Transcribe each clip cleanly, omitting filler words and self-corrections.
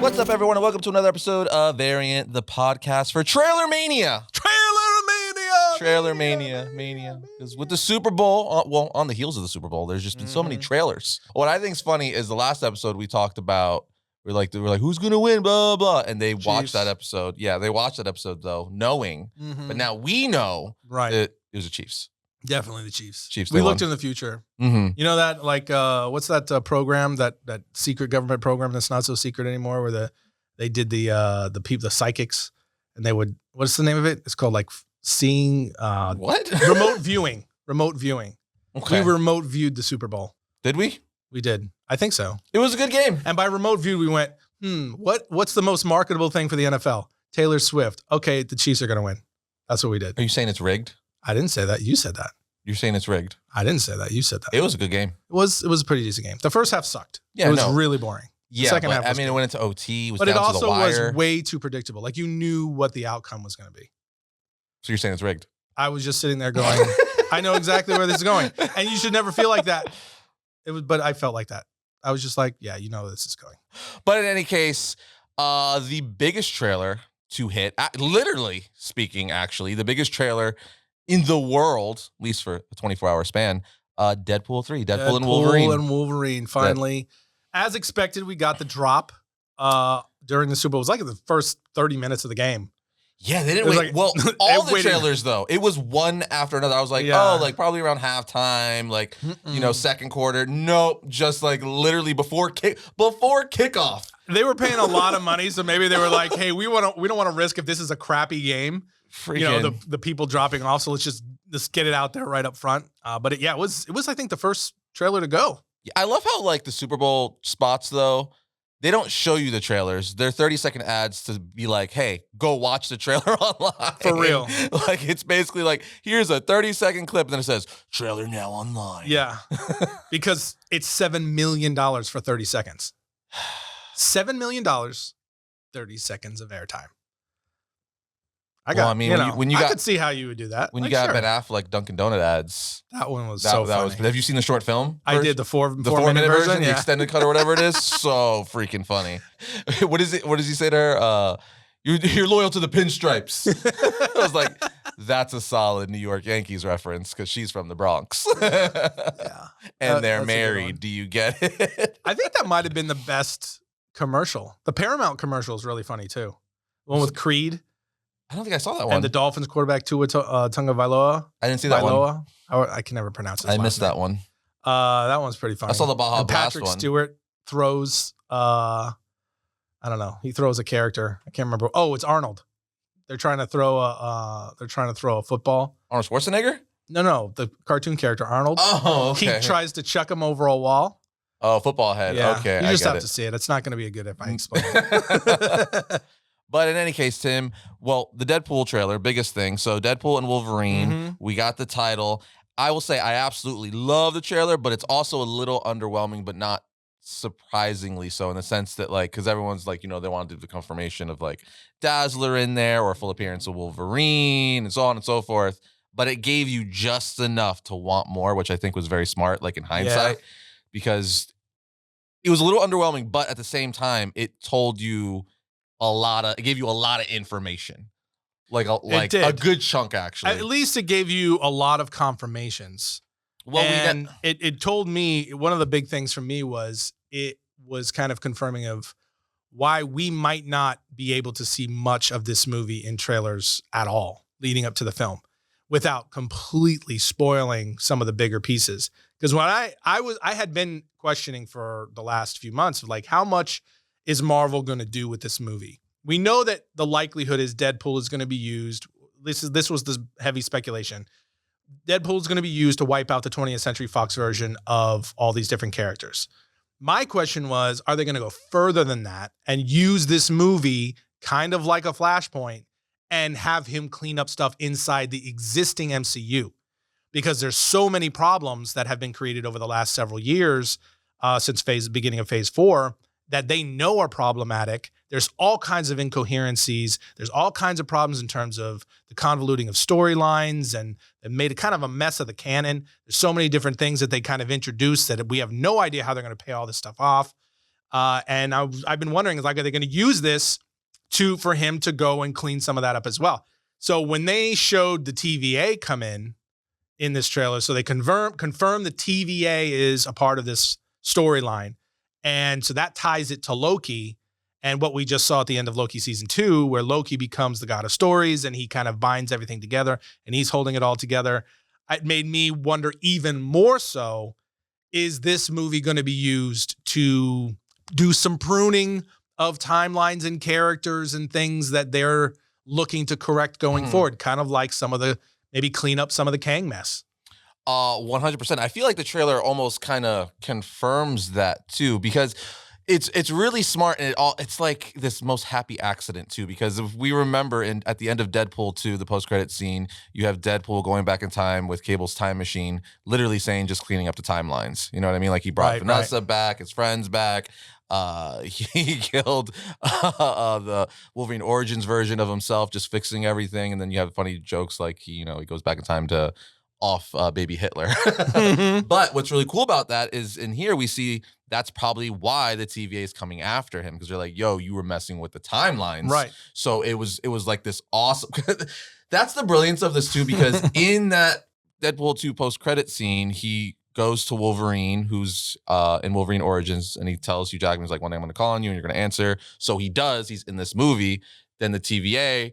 What's up, everyone, and welcome to another episode of Variant, the podcast for Trailer Mania. Trailer Mania. Because with the Super Bowl, well, on the heels of the Super Bowl, there's just been so many trailers. What I think is funny is the last episode we talked about, we're like, who's going to win, blah, blah, and they watched that episode. Yeah, they watched that episode, though, knowing. But now we know that it was the Chiefs. Definitely the Chiefs. We looked in the future. You know that, like, what's that program, that secret government program that's not so secret anymore, where they did the people, the psychics, and they would, what's the name of it? It's called like seeing what? Remote viewing. Okay. We remote viewed the Super Bowl. Did we? We did. I think so. It was a good game. And by remote view, we went, what's the most marketable thing for the NFL? Taylor Swift. Okay, the Chiefs are going to win. That's what we did. Are you saying it's rigged? I didn't say that. You said that. You're saying it's rigged. I didn't say that. You said that. It was a good game. It was a pretty decent game. The first half sucked. Yeah, it was really boring. Yeah, the second half was it went into OT. It was but down it to the also wire. was way too predictable. Like, you knew what the outcome was going to be. So you're saying it's rigged? I was just sitting there going, I know exactly where this is going. And you should never feel like that. But I felt like that. I was just like, yeah, you know where this is going. But in any case, the biggest trailer to hit, literally speaking, actually, the biggest trailer in the world, at least for a 24-hour span, Deadpool 3, Deadpool and Wolverine. And Wolverine, finally. As expected, we got the drop during the Super Bowl. It was like the first 30 minutes of the game. Yeah, they didn't wait. Like, well, all the trailers, though, it was one after another. I was like, probably around halftime, like, second quarter. Nope, just like literally before kickoff. They were paying a lot of money, so maybe they were like, hey, we don't want to risk if this is a crappy game. The people dropping off, so let's just get it out there right up front. But it was I think the first trailer to go. Yeah, I love how like the Super Bowl spots, though, they don't show you the trailers. They're 30-second ads to be like, hey, go watch the trailer online. For real. Like, it's basically like, here's a 30-second clip, and then it says, trailer now online. Yeah, because it's $7 million for 30 seconds. $7 million, 30 seconds of airtime. I could see how you would do that. When you got Ben Affleck Dunkin' Donut ads. That one was so funny. Have you seen the short film? I did the four-minute version, the extended cut or whatever it is. So freaking funny. What does he say to her? You're loyal to the pinstripes. I was like, that's a solid New York Yankees reference because she's from the Bronx. Yeah. And they're married. Do you get it? I think that might have been the best commercial. The Paramount commercial is really funny too. The one with Creed. I don't think I saw that one. And the Dolphins quarterback, Tua Tagovailoa. I didn't see that one. I can never pronounce it. I missed that one. That one's pretty funny. I saw the Baja Blast Patrick Stewart throws, I don't know. He throws a character. I can't remember. Oh, it's Arnold. They're trying to throw a football. Arnold Schwarzenegger? No, the cartoon character Arnold. Oh, okay. He tries to chuck him over a wall. Oh, football head. Yeah. Okay, you just have to see it. It's not going to be a good if I explain it. But in any case, Tim, well, the Deadpool trailer, biggest thing. So Deadpool and Wolverine, we got the title. I will say I absolutely love the trailer, but it's also a little underwhelming, but not surprisingly so, in the sense that, like, because everyone's like, they want to do the confirmation of like Dazzler in there or a full appearance of Wolverine and so on and so forth. But it gave you just enough to want more, which I think was very smart, like in hindsight, because it was a little underwhelming, but at the same time, it told you it gave you a lot of information, like a good chunk, actually. At least it gave you a lot of confirmations. Well, and it told me, one of the big things for me was it was kind of confirming of why we might not be able to see much of this movie in trailers at all leading up to the film, without completely spoiling some of the bigger pieces. Because when I had been questioning for the last few months of like, how much is Marvel going to do with this movie? We know that the likelihood is Deadpool is going to be used. This was the heavy speculation. Deadpool is going to be used to wipe out the 20th Century Fox version of all these different characters. My question was, are they going to go further than that and use this movie kind of like a Flashpoint and have him clean up stuff inside the existing MCU? Because there's so many problems that have been created over the last several years since beginning of phase 4 that they know are problematic. There's all kinds of incoherencies. There's all kinds of problems in terms of the convoluting of storylines, and it made a kind of a mess of the canon. There's so many different things that they kind of introduced that we have no idea how they're going to pay all this stuff off. And I've been wondering, are they going to use this for him to go and clean some of that up as well? So when they showed the TVA come in this trailer, so they confirm the TVA is a part of this storyline. And so that ties it to Loki and what we just saw at the end of Loki season 2, where Loki becomes the god of stories and he kind of binds everything together and he's holding it all together. It made me wonder even more so, is this movie going to be used to do some pruning of timelines and characters and things that they're looking to correct going forward? Kind of like maybe clean up some of the Kang mess. 100%. I feel like the trailer almost kind of confirms that too, because it's really smart, and it's like this most happy accident too, because if we remember at the end of Deadpool 2, the post-credit scene, you have Deadpool going back in time with Cable's time machine, literally saying just cleaning up the timelines. You know what I mean? Like he brought Vanessa back, his friends back. He killed the Wolverine Origins version of himself, just fixing everything, and then you have funny jokes like he goes back in time to off baby Hitler. But what's really cool about that is in here we see that's probably why the TVA is coming after him, because they're like, yo, you were messing with the timelines. Right. So it was like this awesome. That's the brilliance of this too, because in that Deadpool 2 post-credit scene, he goes to Wolverine, who's in Wolverine Origins, and he tells Hugh Jackman, he's like, one day I'm going to call on you and you're going to answer. So he does. He's in this movie. Then the TVA,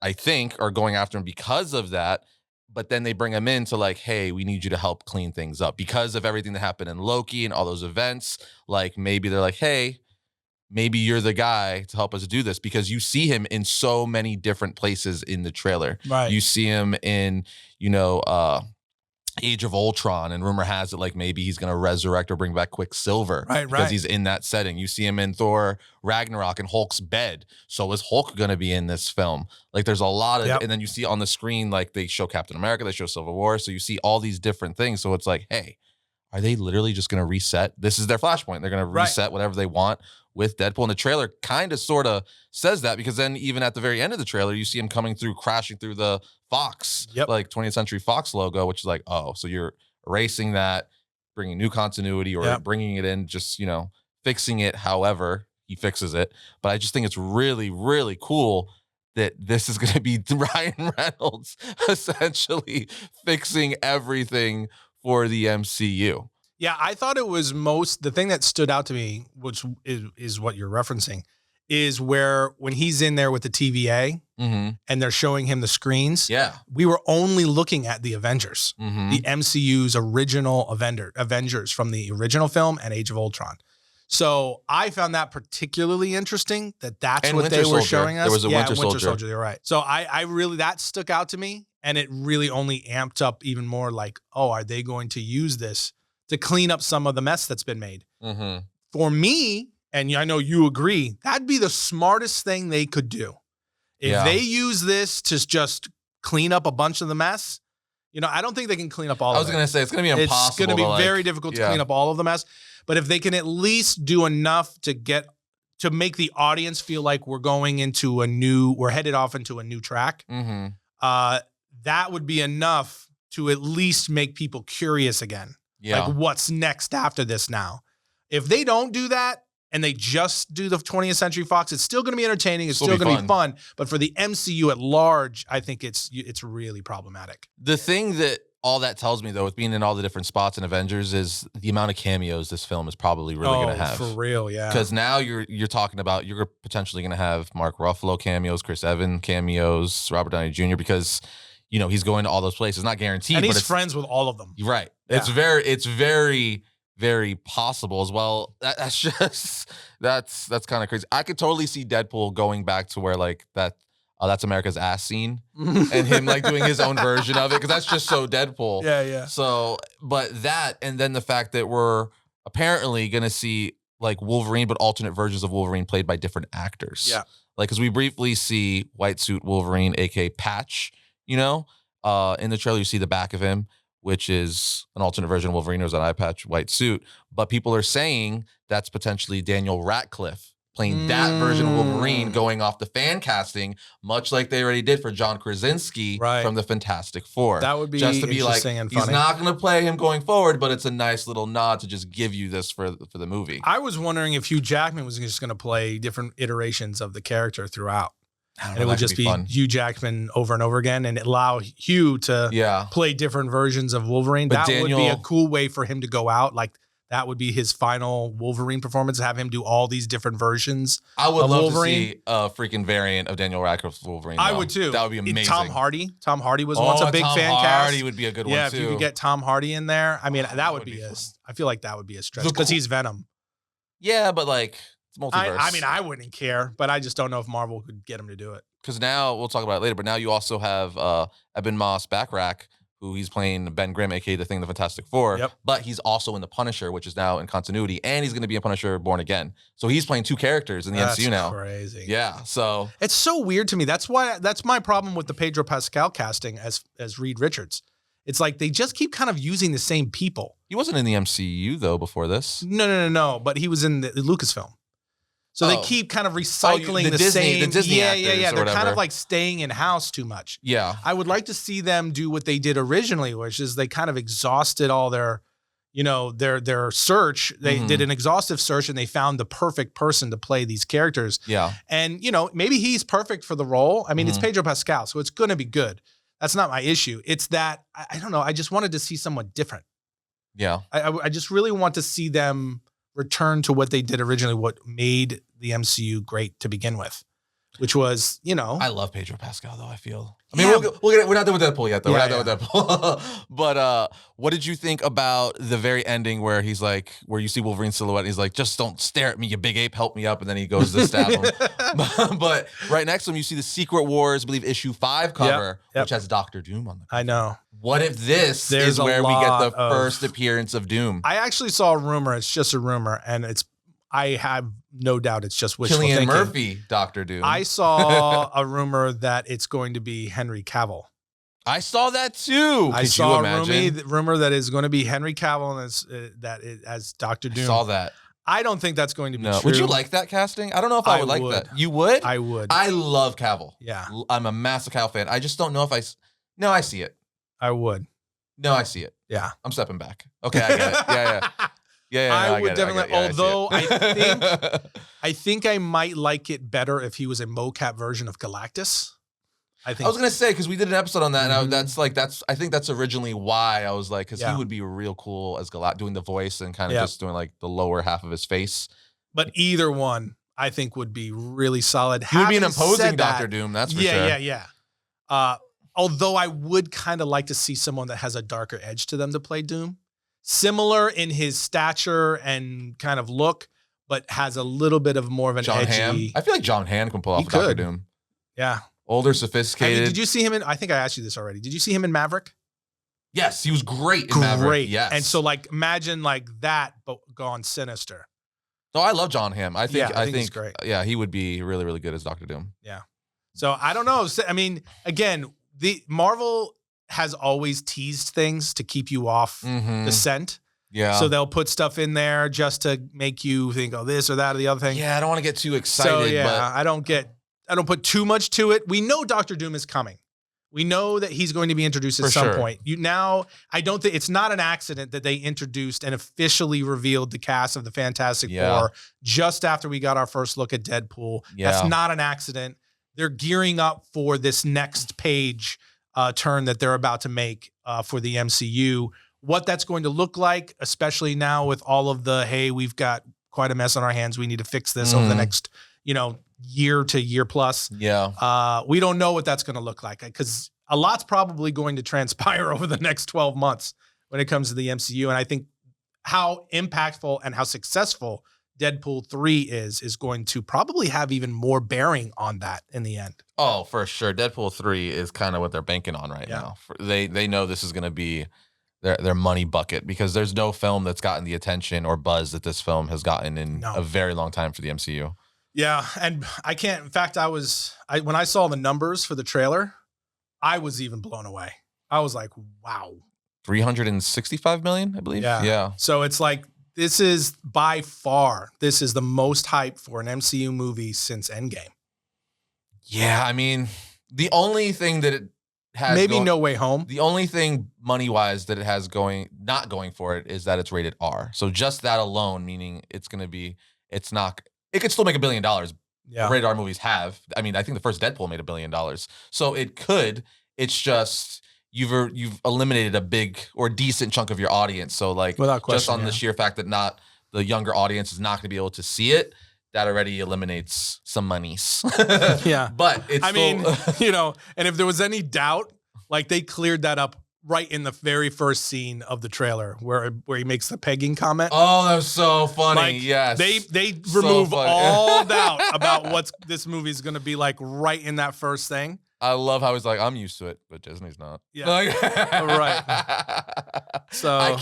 I think, are going after him because of that. But then they bring him in to like, hey, we need you to help clean things up because of everything that happened in Loki and all those events. Like maybe they're like, hey, maybe you're the guy to help us do this, because you see him in so many different places in the trailer. Right. You see him in, Age of Ultron, and rumor has it like maybe he's going to resurrect or bring back Quicksilver because he's in that setting. You see him in Thor Ragnarok and Hulk's bed. So is Hulk going to be in this film? Like there's a lot of, and then you see on the screen, like they show Captain America, they show Civil War. So you see all these different things. So it's like, hey, are they literally just going to reset? This is their flashpoint. They're going to reset whatever they want with Deadpool. And the trailer kind of sort of says that, because then even at the very end of the trailer, you see him coming through, crashing through the Fox, like 20th Century Fox logo, which is like, oh, so you're erasing that, bringing new continuity, or bringing it in, just, fixing it however he fixes it. But I just think it's really, really cool that this is going to be Ryan Reynolds essentially fixing everything for the MCU. Yeah, I thought it was the thing that stood out to me, which is what you're referencing, is when he's in there with the TVA and they're showing him the screens. Yeah. We were only looking at the Avengers, the MCU's original Avengers from the original film and Age of Ultron. So I found that particularly interesting, that's what they were showing us. There was a Winter Soldier. You're right. So I really, that stuck out to me, and it really only amped up even more like, oh, are they going to use this to clean up some of the mess that's been made? For me, and I know you agree, that'd be the smartest thing they could do. If they use this to just clean up a bunch of the mess, I don't think they can clean up all of it. I was going to say, it's going to be impossible. It's going to be very difficult to clean up all of the mess. But if they can at least do enough to make the audience feel like we're headed off into a new track, that would be enough to at least make people curious again. Yeah. Like, what's next after this now? If they don't do that and they just do the 20th Century Fox, it's still going to be entertaining. It's still going to be fun. But for the MCU at large, I think it's really problematic. The thing that all that tells me, though, with being in all the different spots in Avengers, is the amount of cameos this film is probably really going to have. For real, yeah. Because now you're talking about, you're potentially going to have Mark Ruffalo cameos, Chris Evans cameos, Robert Downey Jr., because he's going to all those places. Not guaranteed, and he's friends with all of them. Right. Yeah. It's very, very possible as well. That's kind of crazy. I could totally see Deadpool going back to where like that's America's ass scene and him like doing his own version of it, because that's just so Deadpool. Yeah. So, but that, and then the fact that we're apparently going to see like Wolverine, but alternate versions of Wolverine played by different actors. Yeah. Like, because we briefly see White Suit Wolverine, aka Patch, in the trailer, you see the back of him, which is an alternate version of Wolverine. There's an eye patch, white suit. But people are saying that's potentially Daniel Radcliffe playing that version of Wolverine, going off the fan casting, much like they already did for John Krasinski from the Fantastic Four. That would be just to be like, interesting and funny. He's not going to play him going forward, but it's a nice little nod to just give you this for the movie. I was wondering if Hugh Jackman was just going to play different iterations of the character throughout. And it would just be Hugh Jackman over and over again and allow Hugh to play different versions of Wolverine. But that would be a cool way for him to go out. Like, that would be his final Wolverine performance, have him do all these different versions. I would love to see a freaking variant of Daniel Radcliffe's Wolverine. I would too. That would be amazing. Tom Hardy was once a big fan cast. Tom Hardy would be a good one too. Yeah, if you could get Tom Hardy in there. I mean, that would be I feel like that would be a stretch because he's Venom. Yeah, but like, it's multiverse. I mean, I wouldn't care, but I just don't know if Marvel could get him to do it. Because now, we'll talk about it later, but now you also have Eben Moss Backrack, who he's playing Ben Grimm, a.k.a. the Thing in the Fantastic Four, but he's also in The Punisher, which is now in continuity, and he's going to be in Punisher Born Again. So he's playing two characters in the MCU now. That's crazy. Yeah, so. It's so weird to me. That's my problem with the Pedro Pascal casting as Reed Richards. It's like they just keep kind of using the same people. He wasn't in the MCU, though, before this. No, but he was in the Lucasfilm. So they keep kind of recycling the same. The Disney actors They're kind of like staying in house too much. Yeah. I would like to see them do what they did originally, which is they kind of exhausted all their search. They did an exhaustive search and they found the perfect person to play these characters. Yeah. And, maybe he's perfect for the role. I mean, it's Pedro Pascal, so it's going to be good. That's not my issue. It's that, I don't know, I just wanted to see someone different. Yeah. I just really want to see them return to what they did originally, what made the MCU great to begin with, which was, I love Pedro Pascal, though, I feel. I mean, we're not done with Deadpool yet, though. We're not done with Deadpool. But what did you think about the very ending where he's like, where you see Wolverine's silhouette, and he's like, just don't stare at me, you big ape, help me up, and then he goes to stab him. But right next to him, you see the Secret Wars, I believe, issue 5 cover, which has Dr. Doom on the cover. I know. What if this is where we get the first appearance of Doom? I actually saw a rumor. It's just a rumor, and I have no doubt it's just wishful Cillian thinking. Murphy, Dr. Doom. I saw a rumor that it's going to be Henry Cavill. I saw that too. I saw a rumor that is going to be Henry Cavill as Dr. Doom. I saw that. I don't think that's going to be true. Would you like that casting? I don't know if I would like that. You would? I would. I love Cavill. Yeah. I'm a massive Cavill fan. I just don't know if No, I see it. I would. No, I see it. Yeah. I'm stepping back. Okay, I get it. Yeah. Yeah, I would definitely. Although I think I might like it better if he was a mocap version of Galactus. I was gonna say, because we did an episode on that, and I think that's originally why I was like, because he would be real cool as Galactus, doing the voice and kind of just doing like the lower half of his face. But either one, I think, would be really solid. He would be an imposing Dr. Doom, that's for sure. Yeah. Although I would kind of like to see someone that has a darker edge to them to play Doom. Similar in his stature and kind of look, but has a little bit of more of an edgy. I feel like John Hamm can pull off Dr. Doom. Yeah. Older, sophisticated. Did you see him I think I asked you this already. Did you see him in Maverick? Yes, he was great in Maverick. Yes. And so like imagine like that, but gone sinister. No, I love John Hamm. I think he's great. Yeah, he would be really, really good as Dr. Doom. Yeah. So I don't know. I mean, again, the Marvel has always teased things to keep you off the scent. Yeah. So they'll put stuff in there just to make you think, oh, this or that or the other thing. Yeah, I don't want to get too excited. So but I don't put too much to it. We know Dr. Doom is coming. We know that he's going to be introduced at some point. I don't think it's not an accident that they introduced and officially revealed the cast of the Fantastic Four just after we got our first look at Deadpool. Yeah. That's not an accident. They're gearing up for this next page turn that they're about to make for the MCU. What that's going to look like, especially now with all of the, hey, we've got quite a mess on our hands. We need to fix this over the next, year to year plus. Yeah. We don't know what that's going to look like because a lot's probably going to transpire over the next 12 months when it comes to the MCU. And I think how impactful and how successful Deadpool 3 is going to probably have even more bearing on that in the end. Oh, for sure. Deadpool 3 is kind of what they're banking on right now. They know this is going to be their money bucket because there's no film that's gotten the attention or buzz that this film has gotten in a very long time for the MCU. Yeah, and I can't. In fact, when I saw the numbers for the trailer, I was even blown away. I was like, wow. 365 million, I believe. Yeah. So it's like This is by far, this is the most hype for an MCU movie since Endgame. Yeah, I mean, the only thing that it has maybe No Way Home. The only thing money-wise that it has not going for it is that it's rated R. So just that alone, meaning it could still make $1 billion. Yeah. Rated R movies have. I mean, I think the first Deadpool made $1 billion. So it could. It's just you've eliminated a big or decent chunk of your audience. So like without question, just on the sheer fact that not the younger audience is not going to be able to see it, that already eliminates some monies. Yeah. But it's and if there was any doubt, like they cleared that up right in the very first scene of the trailer where he makes the pegging comment. Oh, that was so funny. Like, yes. They remove all doubt about what this movie is going to be like right in that first thing. I love how he's like, I'm used to it, but Disney's not. Yeah. Right. So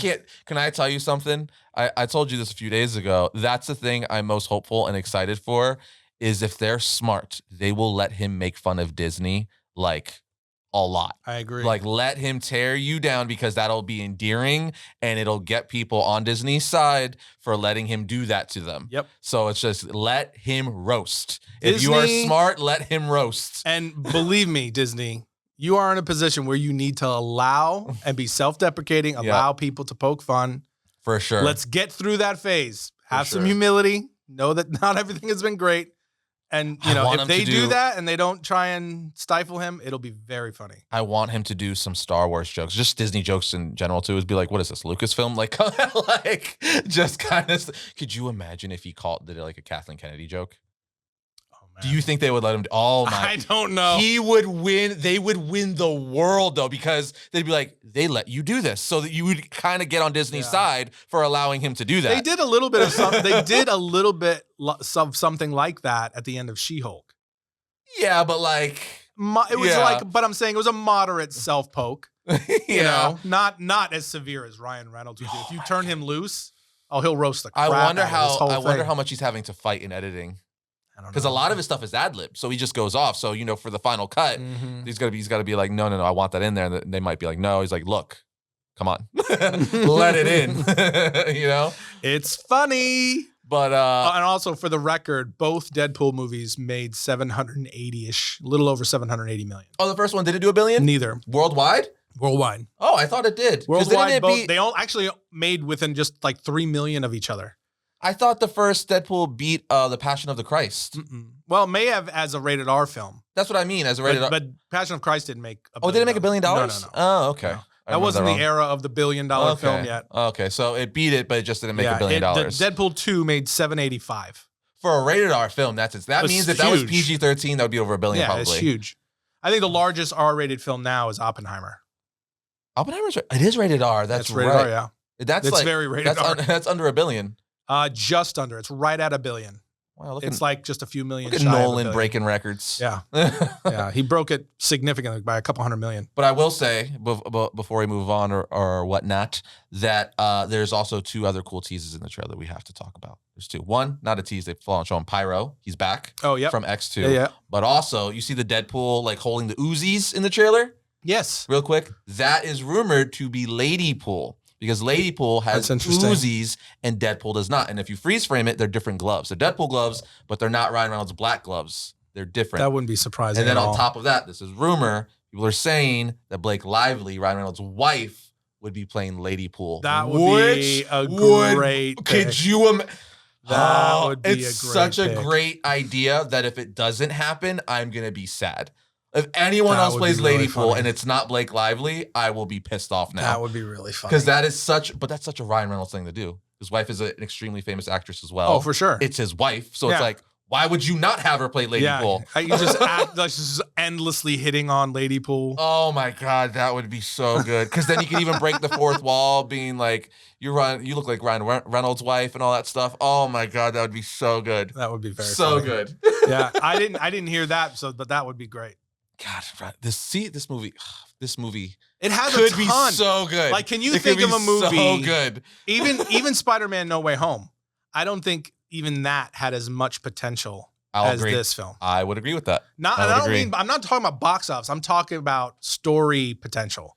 can I tell you something? I told you this a few days ago. That's the thing I'm most hopeful and excited for is if they're smart, they will let him make fun of Disney like a lot. I agree. Like let him tear you down because that'll be endearing and it'll get people on Disney's side for letting him do that to them. Yep. So it's just let him roast. Disney, if you are smart, let him roast. And believe me, Disney, you are in a position where you need to allow and be self-deprecating, allow people to poke fun. For sure. Let's get through that phase. Have some humility. Know that not everything has been great. And, if they do that and they don't try and stifle him, it'll be very funny. I want him to do some Star Wars jokes, just Disney jokes in general, too. Is be like, what is this, Lucasfilm? Like, just kind of. Could you imagine if he did it like a Kathleen Kennedy joke? Do you think they would let him? I don't know. He would win. They would win the world though, because they'd be like, they let you do this, so that you would kind of get on Disney's side for allowing him to do that. They did a little bit of something. They did a little bit of something like that at the end of She-Hulk. Yeah, but like it was but I'm saying it was a moderate self poke. Not as severe as Ryan Reynolds would do. If you turn him loose, he'll roast the crap I wonder out how much he's having to fight in editing. Because a lot of his stuff is ad lib, so he just goes off. So for the final cut, he's got to be like, no, I want that in there. And they might be like, no. He's like, look, come on, let it in. It's funny. But and also for the record, both Deadpool movies made 780-ish, a little over 780 million. Oh, the first one didn't do $1 billion? Neither. Worldwide. Oh, I thought it did. Worldwide, they all actually made within just like 3 million of each other. I thought the first Deadpool beat The Passion of the Christ. Well, it may have as a rated R film. That's what I mean, as a rated R. But Passion of Christ didn't make $1 billion. Oh, did it make $1 billion? No. Oh, okay. No. That wasn't the era of the $1 billion film yet. Okay, so it beat it, but it just didn't make $1 billion. Deadpool 2 made 785. For a rated R film, that means if that was PG-13, that would be over $1 billion probably. Yeah, it's huge. I think the largest R-rated film now is Oppenheimer. It is rated R. That's rated right. R, yeah. That's like, very rated R. That's under $1 billion. Just under. It's right at $1 billion. Wow, it's like just a few million. Look at Nolan breaking records. Yeah. Yeah. He broke it significantly by a couple $100 million. But I will say, before we move on or whatnot, that there's also 2 other cool teases in the trailer we have to talk about. There's 2. One, not a tease, they full on show him Pyro. He's back. Oh, yeah. From X2. Yeah. But also, you see the Deadpool like holding the Uzis in the trailer? Yes. Real quick. That is rumored to be Ladypool. Because Ladypool has Uzis and Deadpool does not. And if you freeze frame it, they're different gloves. They're Deadpool gloves, but they're not Ryan Reynolds' black gloves. They're different. That wouldn't be surprising. And then on top of that, this is rumor. People are saying that Blake Lively, Ryan Reynolds' wife, would be playing Ladypool. That would be a great pick. Could you imagine? That would be it's such a great idea that if it doesn't happen, I'm going to be sad. If anyone else plays Ladypool and it's not Blake Lively, I will be pissed off now. That would be really funny. Because that's such a Ryan Reynolds thing to do. His wife is an extremely famous actress as well. Oh, for sure. It's his wife. So it's like, why would you not have her play Ladypool? Yeah. You just act like just endlessly hitting on Ladypool. Oh my God, that would be so good. Because then you can even break the fourth wall, being like, you look like Ryan Reynolds' wife and all that stuff. Oh my God, that would be so good. That would be very so funny. Good. Yeah, I didn't hear that, but that would be great. God, this movie. It has could a ton. Be so good. Like, can you think of a movie so good? Even Spider-Man: No Way Home. I don't think even that had as much potential as this film. I would agree with that. I'm not talking about box office. I'm talking about story potential.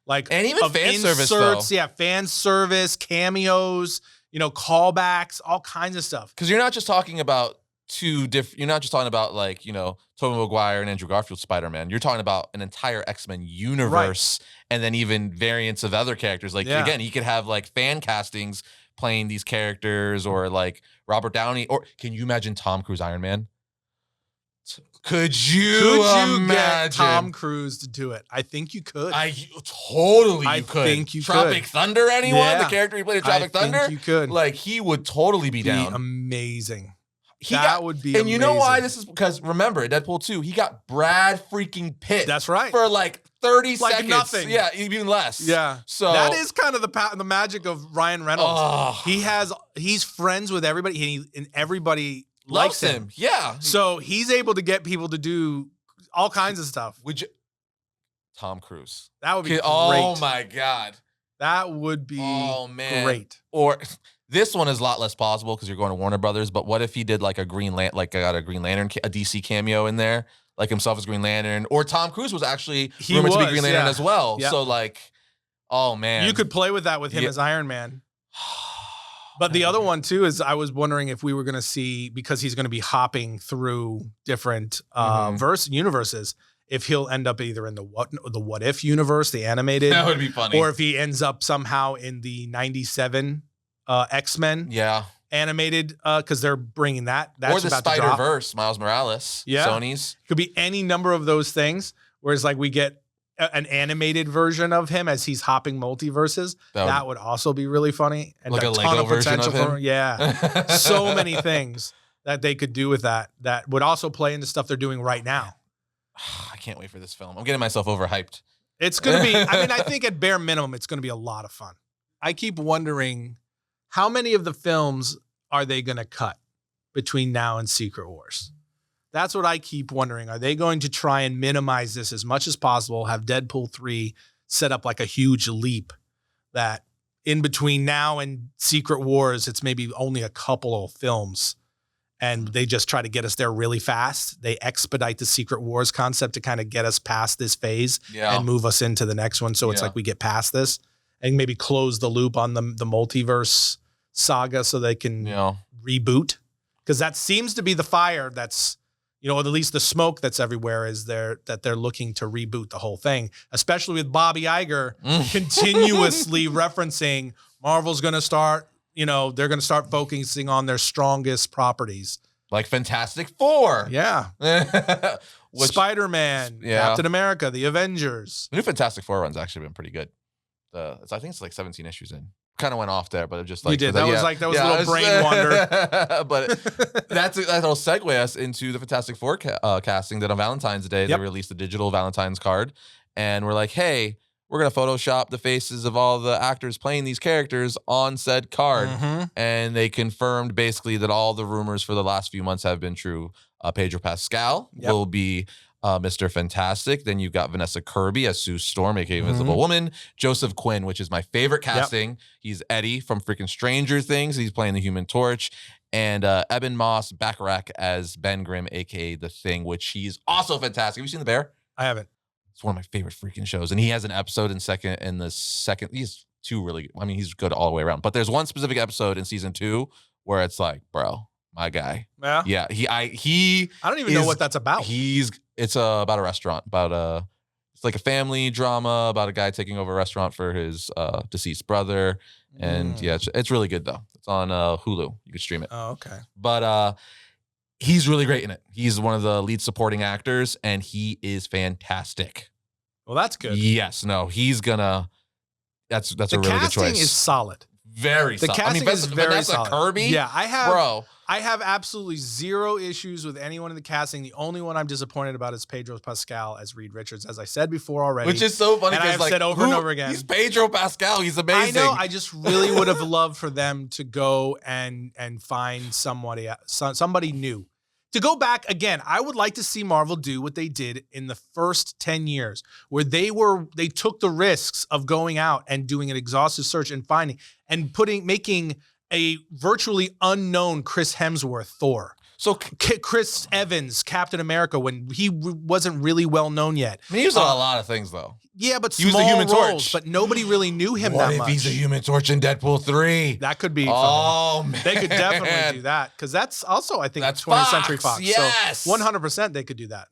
Like, and even fan service, though. Yeah, fan service, cameos. callbacks, all kinds of stuff. Because you're not just talking about you're not just talking about like, Tobey Maguire and Andrew Garfield Spider-Man. You're talking about an entire X-Men universe, and then even variants of other characters. Like, again, he could have like fan castings playing these characters, or like Robert Downey, or can you imagine Tom Cruise Iron Man? Could you imagine get Tom Cruise to do it? I think you could. I think you Tropic could. Thunder, anyone? Yeah. The character he played in Tropic Thunder? Think you could. Like, he would totally be down. Amazing. That would be and amazing. You know why this is? Because remember, Deadpool 2, he got Brad freaking Pitt. That's right. For like 30 like seconds. Nothing. Yeah, even less. Yeah. So that is kind of the magic of Ryan Reynolds. He's friends with everybody, and everybody likes him. Yeah. So he's able to get people to do all kinds of stuff. Tom Cruise. That would be great. Oh my God. That would be great. Or this one is a lot less possible because you're going to Warner Brothers, but what if he did like a Green Lantern, a DC cameo in there, like himself as Green Lantern, or Tom Cruise was actually rumored to be Green Lantern as well. Yep. So like, oh man. You could play with that with him as Iron Man. But the other one too is I was wondering if we were going to see, because he's going to be hopping through different universes, if he'll end up either in the What If universe, the animated, that would be funny, or if he ends up somehow in the 97 X-Men animated, because they're bringing that. That's or the Spider-Verse, Miles Morales, Sony's. Could be any number of those things. Whereas like we get an animated version of him as he's hopping multiverses. That would also be really funny. And like a ton Lego of version potential of him. for yeah. So many things that they could do with that would also play into stuff they're doing right now. I can't wait for this film. I'm getting myself overhyped. It's going to be, I think at bare minimum, it's going to be a lot of fun. I keep wondering how many of the films are they going to cut between now and Secret Wars? That's what I keep wondering. Are they going to try and minimize this as much as possible, have Deadpool 3 set up like a huge leap that in between now and Secret Wars, it's maybe only a couple of films and they just try to get us there really fast. They expedite the Secret Wars concept to kind of get us past this phase and move us into the next one. So it's like we get past this and maybe close the loop on the multiverse saga so they can reboot. Because that seems to be the fire that's, or at least the smoke that's everywhere is that they're looking to reboot the whole thing, especially with Bobby Iger continuously referencing Marvel's going to start, they're going to start focusing on their strongest properties. Like Fantastic Four. Yeah. Spider-Man, Captain America, the Avengers. The new Fantastic Four run's actually been pretty good. I think it's like 17 issues in. Kind of went off there, but it just like you did. That was a little brain wander. But that'll segue us into the Fantastic Four casting that on Valentine's Day they released the digital Valentine's card, and we're like, hey, we're gonna Photoshop the faces of all the actors playing these characters on said card, and they confirmed basically that all the rumors for the last few months have been true. Pedro Pascal will be Mr. Fantastic. Then you've got Vanessa Kirby as Sue Storm, aka Invisible Woman. Joseph Quinn, which is my favorite casting. He's Eddie from freaking Stranger Things. He's playing the Human Torch. And Eben Moss Bacharach as Ben Grimm, aka The Thing, which he's also fantastic. Have you seen The Bear? I haven't. It's one of my favorite freaking shows. And he has an episode in the second. He's two really, he's good all the way around. But there's one specific episode in season 2 where it's like, bro, my guy. Yeah. Yeah. I don't even know what that's about. It's about a restaurant, it's like a family drama about a guy taking over a restaurant for his deceased brother. And it's really good though. It's on Hulu. You can stream it. Oh, okay. But he's really great in it. He's one of the lead supporting actors and he is fantastic. Well, that's good. Yes. No, he's gonna, that's a really good choice. The casting is solid. Very solid. The casting is very solid. Kirby? Yeah, I have absolutely zero issues with anyone in the casting. The only one I'm disappointed about is Pedro Pascal as Reed Richards, as I said before already. Which is so funny. And I've said over and over again. He's Pedro Pascal. He's amazing. I know. I just really would have loved for them to go and find somebody new. To go back again, I would like to see Marvel do what they did in the first 10 years, where they took the risks of going out and doing an exhaustive search and finding and making a virtually unknown Chris Hemsworth Thor. So Chris Evans, Captain America, when he wasn't really well known yet. I mean, he was on a lot of things though. Yeah, but he was small the Human roles, Torch. but nobody really knew him What that if much. he's a Human Torch in Deadpool 3? That could be Oh, funny. man. They could definitely do that because that's also, I think, That's 20th Century Fox, Fox. yes. So 100% they could do that.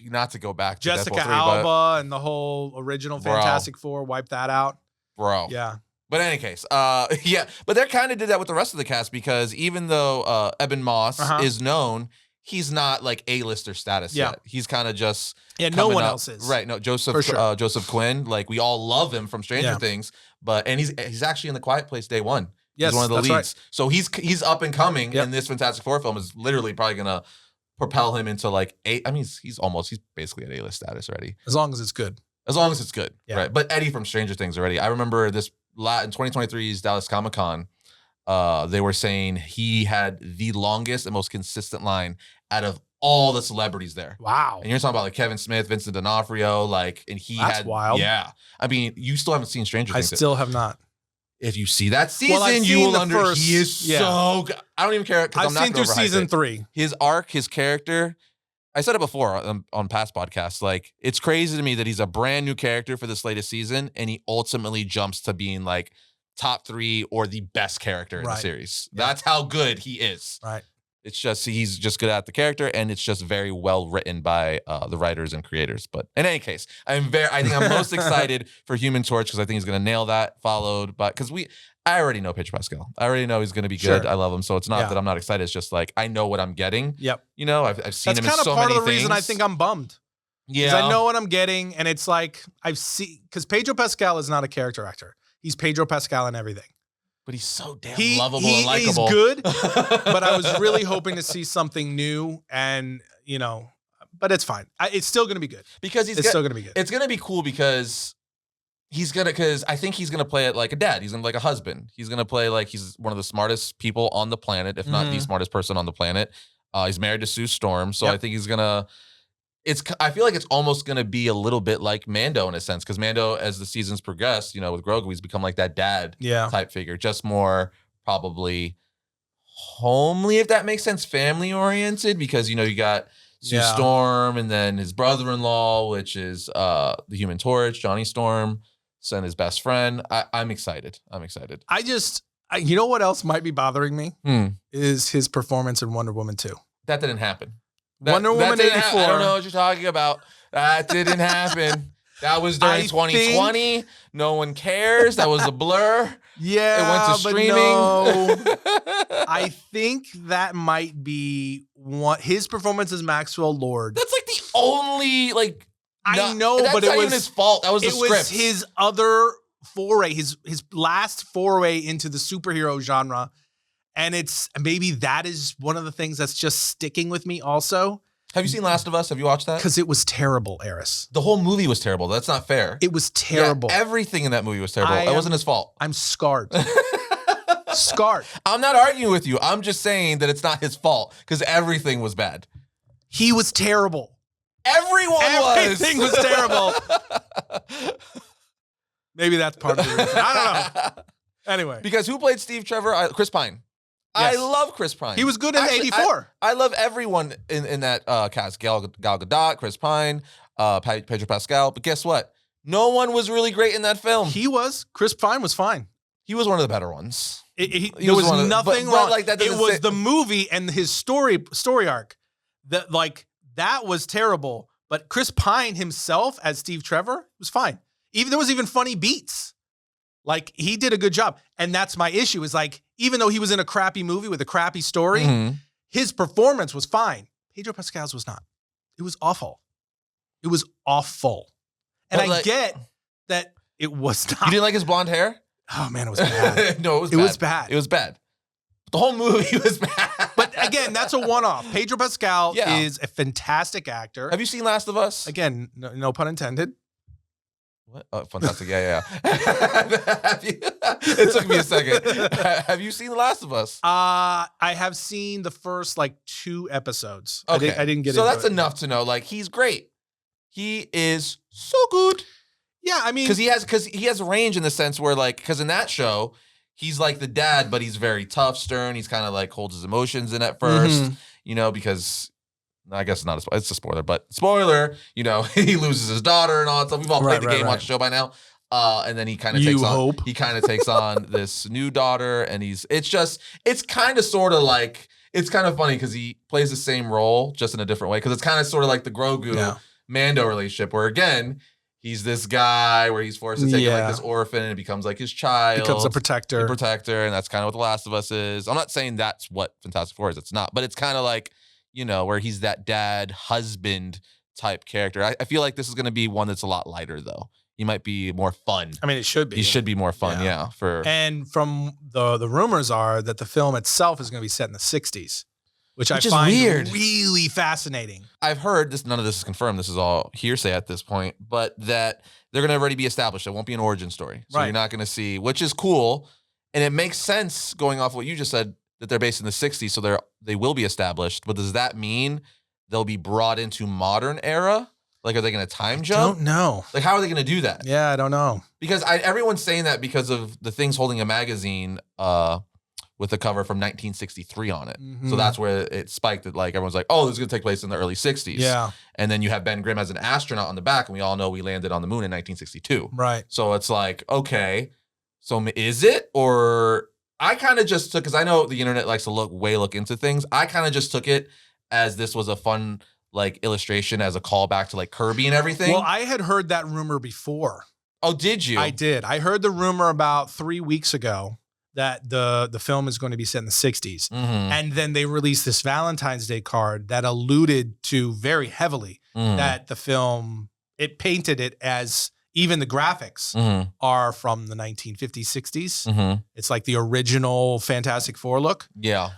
Not to go back to Jessica Deadpool 3, Alba and the whole original Fantastic Four, wipe that out. Bro. Yeah. But in any case, yeah. But they kind of did that with the rest of the cast because even though Eben Moss is known, he's not like A-lister status yet. He's kind of just no one else is. Right. No, Joseph Quinn. Like we all love him from Stranger Things, and he's actually in The Quiet Place day one. Yes, he's one of the leads. Right. So he's up and coming, and this Fantastic Four film is literally probably gonna propel him into like he's basically at A-list status already. As long as it's good. As long as it's good, right? But Eddie from Stranger Things already. I remember this in 2023's Dallas Comic-Con. They were saying he had the longest and most consistent line out of all the celebrities there. Wow. And you're talking about like Kevin Smith, Vincent D'Onofrio, and That's wild. Yeah. I mean, you still haven't seen Stranger Things. I still have not. If you see that season, you will he is so good. I don't even care because I'm not going to overhype it. I've seen through season 3. His arc, his character. I said it before on past podcasts. Like, it's crazy to me that he's a brand new character for this latest season, and he ultimately jumps to being like top 3 or the best character in the series. Yeah. That's how good he is. Right. It's just he's just good at the character, and it's just very well written by the writers and creators. But in any case, I think I'm most excited for Human Torch because I think he's going to nail that. Followed by I already know Pedro Pascal. I already know he's going to be good. Sure. I love him, so it's not that I'm not excited. It's just like I know what I'm getting. Yep. You know, I've seen him in so many things. That's kind of part of the reason I think I'm bummed. Yeah. Because I know what I'm getting, and it's like because Pedro Pascal is not a character actor. He's Pedro Pascal in everything. But he's so damn lovable and likable. He's good, but I was really hoping to see something new, and but it's fine. It's still going to be good because it's still going to be good. It's going to be cool because I think he's gonna play it like a dad. He's gonna play like a husband. He's gonna play like he's one of the smartest people on the planet, if not the smartest person on the planet. He's married to Sue Storm, so I think he's gonna. I feel like it's almost gonna be a little bit like Mando in a sense, because Mando, as the seasons progress, with Grogu, he's become like that dad type figure, just more probably homely, if that makes sense, family oriented, because you got Sue Storm and then his brother-in-law, which is the Human Torch, Johnny Storm. And his best friend. I'm excited. You know what else might be bothering me? Is his performance in Wonder Woman 2. That didn't happen. Wonder Woman 84. I don't know what you're talking about. That didn't happen. That was during 2020. No one cares. That was a blur. Yeah, it went to streaming. No. I think that might be his performance as Maxwell Lord. That's like the only I know, but it was his fault. That was the script. It was his other foray, his last foray into the superhero genre, and maybe that is one of the things that's just sticking with me. Also, have you seen Last of Us? Have you watched that? Because it was terrible, Eris. The whole movie was terrible. That's not fair. It was terrible. Yeah, everything in that movie was terrible. It wasn't his fault. I'm scarred. Scarred. I'm not arguing with you. I'm just saying that it's not his fault because everything was bad. He was terrible. Everything was terrible. Maybe that's part of the reason. I don't know. Anyway. Because who played Steve Trevor? Chris Pine. Yes. I love Chris Pine. He was good in 84. I love everyone in that cast. Gal Gadot, Chris Pine, Pedro Pascal. But guess what? No one was really great in that film. Chris Pine was fine. He was one of the better ones. There was nothing wrong. Like that it was the movie and his story arc that was terrible. But Chris Pine himself as Steve Trevor was fine. There was even funny beats. He did a good job. And that's my issue is even though he was in a crappy movie with a crappy story, his performance was fine. Pedro Pascal's was not. It was awful. It was awful. And I get that it was not. You didn't like his blonde hair? Oh, man, it was bad. No, it was bad. It was bad. The whole movie was bad. But again, that's a one-off. Pedro Pascal is a fantastic actor. Have you seen Last of Us? Again, no pun intended. What? Oh, fantastic. Yeah. It took me a second. Have you seen The Last of Us? I have seen the first 2 episodes. Okay. I didn't get it. So that's enough to know. He's great. He is so good. Yeah, I mean, because he has range in the sense where because in that show, he's like the dad, but he's very tough, stern. He's kind of holds his emotions in at first. because I guess it's not it's a spoiler, but spoiler, he loses his daughter and all that stuff. We've all played the game, watched the show by now. And then he kind of takes on this new daughter, and it's kind of sort of like, it's kind of funny because he plays the same role just in a different way, because it's kind of sort of like the Grogu Mando relationship, where again, he's this guy where he's forced to take like this orphan, and it becomes like his child. Becomes a protector. And that's kind of what The Last of Us is. I'm not saying that's what Fantastic Four is. It's not. But it's kind of like, where he's that dad, husband type character. I feel like this is going to be one that's a lot lighter, though. He might be more fun. I mean, it should be. He should be more fun, And from the rumors are that the film itself is going to be set in the 60s. Which I find weird. Really fascinating. I've heard this, none of this is confirmed. This is all hearsay at this point, but that they're going to already be established. It won't be an origin story. So you're not going to see, which is cool. And it makes sense going off what you just said, that they're based in the 60s. So they will be established. But does that mean they'll be brought into modern era? Like, are they going to time jump? I don't know. Like, how are they going to do that? Yeah, I don't know. Because everyone's saying that because of the Things Holding a Magazine, with a cover from 1963 on it. Mm-hmm. So that's where it spiked. That like everyone's like, oh, this is going to take place in the early 60s. Yeah. And then you have Ben Grimm as an astronaut on the back, and we all know we landed on the moon in 1962. Right. So it's like, okay, so is it? Or I kind of just took, because I know the internet likes to look into things. I kind of just took it as this was a fun like illustration as a callback to like Kirby and everything. Well, I had heard that rumor before. Oh, did you? I did. I heard the rumor about 3 weeks ago that the film is going to be set in the 60s. Mm-hmm. And then they released this Valentine's Day card that alluded to very heavily that the film, it painted it as even the graphics are from the 1950s, 60s. Mm-hmm. It's like the original Fantastic Four look. Yeah.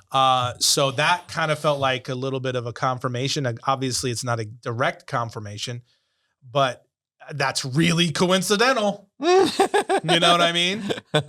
So that kind of felt like a little bit of a confirmation. Obviously, it's not a direct confirmation, but that's really coincidental. You know what I mean?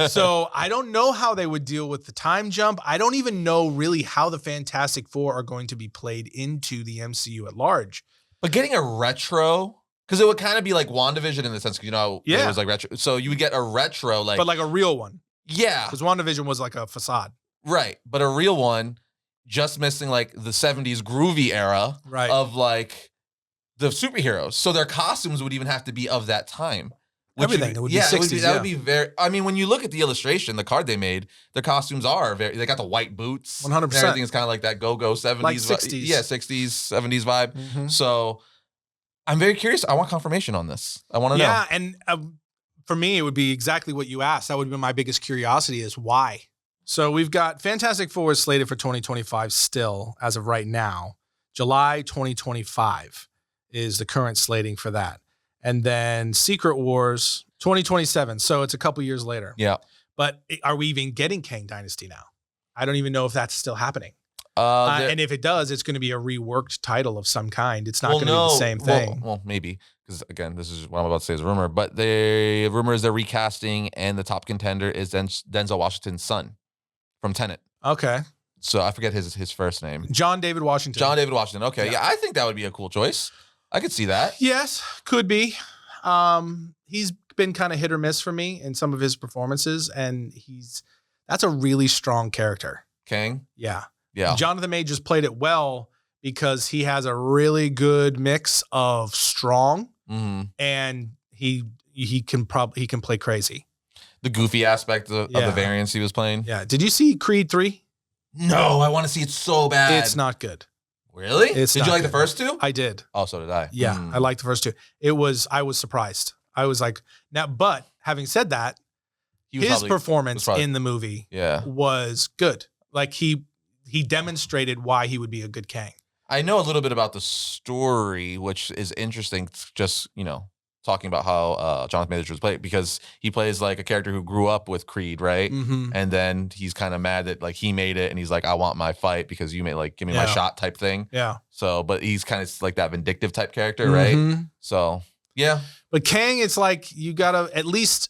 So I don't know how they would deal with the time jump. I don't even know really how the Fantastic Four are going to be played into the MCU at large. But getting a retro, because it would kind of be like WandaVision in the sense, it was like retro. So you would get a retro, but like a real one. Yeah. Because WandaVision was like a facade. Right. But a real one, just missing like the 70s groovy era of like the superheroes. So their costumes would even have to be of that time. Everything. It would be 60s. That would be very, I mean, when you look at the illustration, the card they made, their costumes are they got the white boots. 100%. Everything is kind of like that go-go 70s. Like 60s. 60s, 70s vibe. Mm-hmm. So I'm very curious. I want confirmation on this. I want to know. Yeah, and for me, it would be exactly what you asked. That would be my biggest curiosity is why. So we've got Fantastic Four slated for 2025 still, as of right now. July 2025 is the current slating for that. And then Secret Wars 2027. So it's a couple years later. Yeah. But are we even getting Kang Dynasty now? I don't even know if that's still happening. And if it does, it's going to be a reworked title of some kind. It's not going to be the same thing. Well, maybe. Because, again, this is what I'm about to say is a rumor. But the rumor is they're recasting, and the top contender is Denzel Washington's son from Tenet. Okay. So I forget his first name. John David Washington. John David Washington. Okay. Yeah, I think that would be a cool choice. I could see that. Yes, could be. He's been kind of hit or miss for me in some of his performances, and that's a really strong character. Kang? Yeah. Yeah. Jonathan Majors played it well because he has a really good mix of strong and he can play crazy. The goofy aspect of the variants he was playing. Yeah. Did you see Creed 3? No, I want to see it so bad. It's not good. Really? Did you like the first two? I did. Oh, so did I. Yeah, I liked the first two. I was surprised. I was like, now, but having said that, his performance in the movie was good. Like he demonstrated why he would be a good Kang. I know a little bit about the story, which is interesting. Just, talking about how Jonathan Majors played, because he plays like a character who grew up with Creed, right? Mm-hmm. And then he's kind of mad that like he made it, and he's like, I want my fight because you made like give me my shot type thing. Yeah. So, but he's kind of like that vindictive type character, right? So, yeah. But Kang, it's like you gotta at least.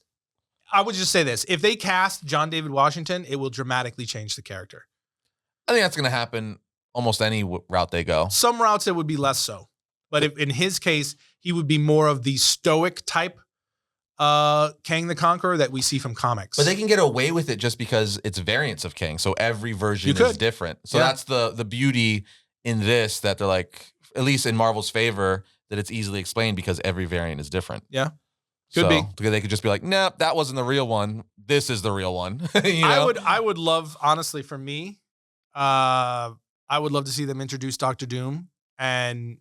I would just say this: if they cast John David Washington, it will dramatically change the character. I think that's gonna happen almost any route they go. Some routes it would be less so. But if in his case, he would be more of the stoic type Kang the Conqueror that we see from comics. But they can get away with it just because it's variants of Kang. So every version is different. So that's the beauty in this that they're like, at least in Marvel's favor, that it's easily explained because every variant is different. Yeah. Could be. They could just be like, nope, that wasn't the real one. This is the real one. You know? I would love, honestly, for me, I would love to see them introduce Doctor Doom and,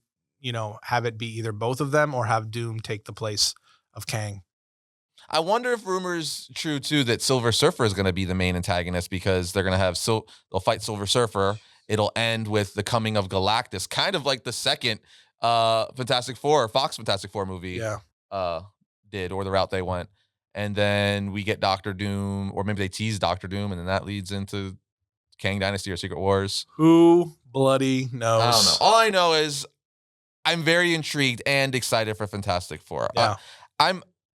have it be either both of them or have Doom take the place of Kang. I wonder if rumors true too that Silver Surfer is going to be the main antagonist because they're going to have they'll fight Silver Surfer. It'll end with the coming of Galactus, kind of like the second Fox Fantastic Four movie did, or the route they went. And then we get Doctor Doom, or maybe they tease Doctor Doom, and then that leads into Kang Dynasty or Secret Wars. Who bloody knows? I don't know. All I know is I'm very intrigued and excited for Fantastic Four. Yeah.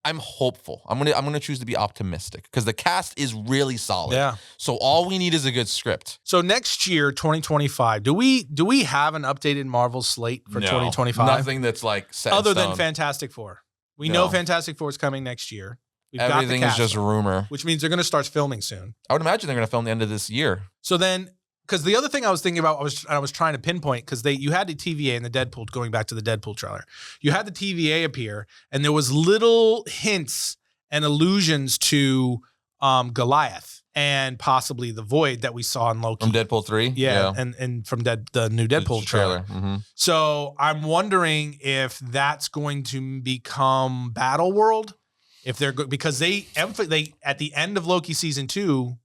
I'm hopeful. I'm gonna choose to be optimistic because the cast is really solid. Yeah. So all we need is a good script. So next year, 2025, do we have an updated Marvel slate for 2025? Nothing that's like set other in stone. than Fantastic Four. We know Fantastic Four is coming next year. Everything is just rumor, which means they're going to start filming soon. I would imagine they're going to film the end of this year. So then, because the other thing I was thinking about, I was trying to pinpoint, because you had the TVA in the Deadpool, going back to the Deadpool trailer. You had the TVA appear, and there was little hints and allusions to Goliath and possibly the Void that we saw in Loki. From Deadpool 3? Yeah. And from the new Deadpool trailer. Mm-hmm. So I'm wondering if that's going to become Battle World. If they're good, because they at the end of Loki season 2,